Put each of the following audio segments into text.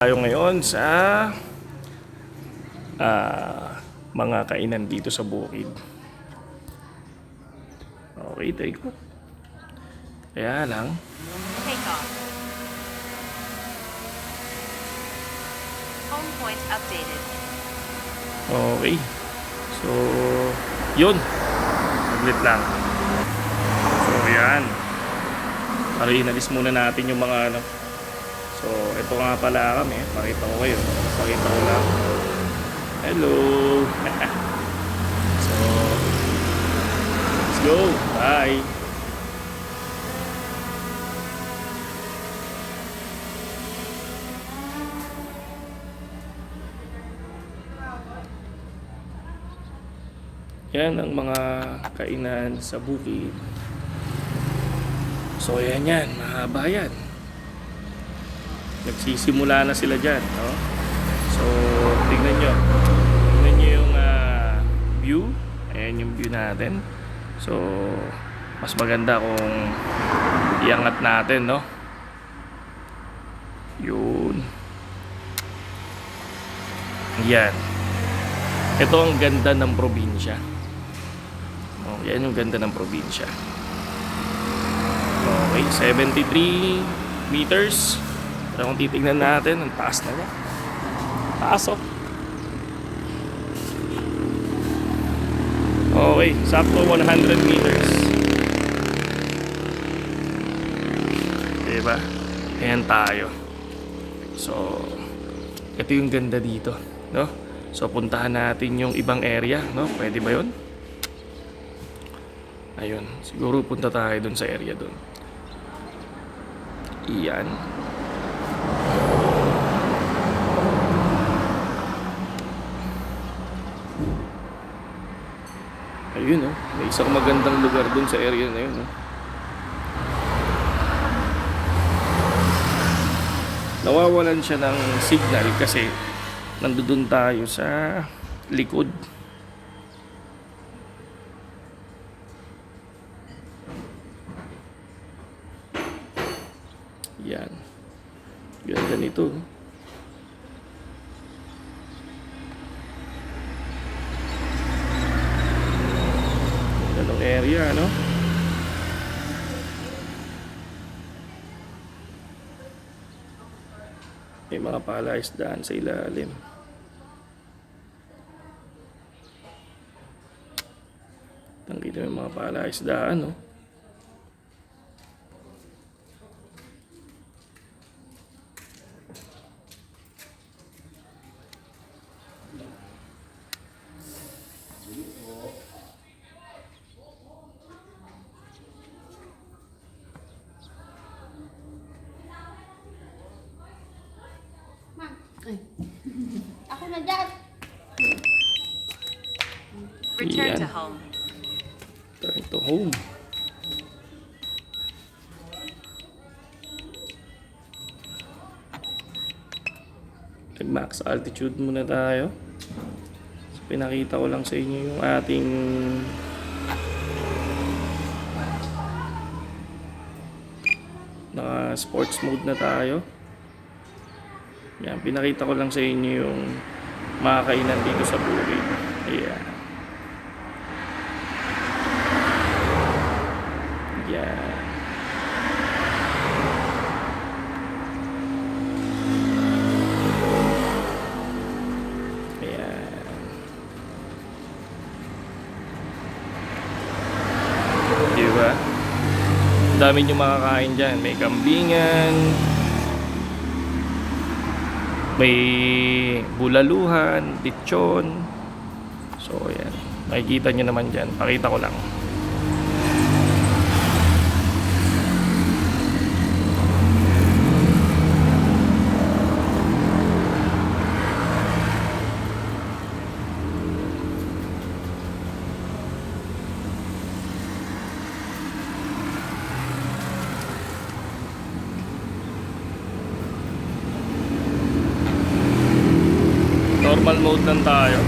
Tayo ngayon sa mga kainan dito sa bukid. Okay, take ko. Kaya lang, Take off. Home point updated. okay. So, yun. Saglit lang. So, yan. Para inalis muna natin yung mga ano. So, ito nga pala kami. Pakita ko kayo. Pakita ko lang. Hello. So, let's go. Bye. Yan ang mga kainan sa bukid. So, yan yan. Mahaba yan. Nagsisimula na sila dyan, no? So, tingnan nyo. Tingnan nyo yung view. Ayan yung view natin. So, mas maganda kung iangat natin, no? Yun. Yan. Ito ang ganda ng probinsya. Oh, yan yung ganda ng probinsya. Okay, 73 meters. Pero kung titignan natin, ang taas na niya. Taas, oh. Okay, sakto 100 meters. Diba? Ayan tayo. So, ito yung ganda dito, no? So, puntahan natin yung ibang area, no? Pwede ba yun? Ayun, siguro punta tayo dun sa area dun. Iyan. Ayun, oh. May isang magandang lugar dun sa area na yun, oh. Nawawalan siya ng signal kasi nandoon tayo sa likod. Yan. Ganda nito. Ganong area, no? May mga palaisdaan sa ilalim. Nakita mo yung mga palaisdaan, no? Ako na dyan. Return Iyan. to home. Turn to home. Max altitude muna tayo. So, pinakita ko lang sa inyo yung ating naka sports mode na tayo. Yan, pinakita ko lang sa inyo yung mga kainan dito sa bukid. Ayan. Yan. Ayan. Diba? Ang dami nyo makakain dyan. May kambingan, may bulaluhan, lechon. So, ayan. Makikita nyo naman dyan. Pakita ko lang. Normal mode lang tayo.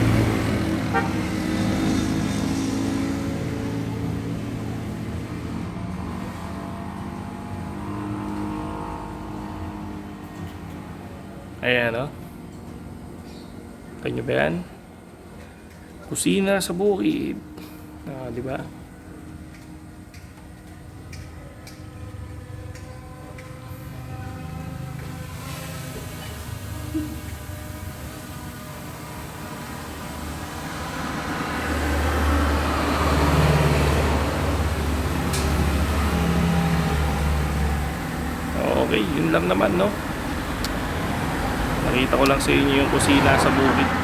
Ayan, oh. Kita nyo ba yan? Kusina sa bukid. Ah, di ba? Okay, yun lang naman, no? Nakita ko lang sa inyo yung kusina sa bukid.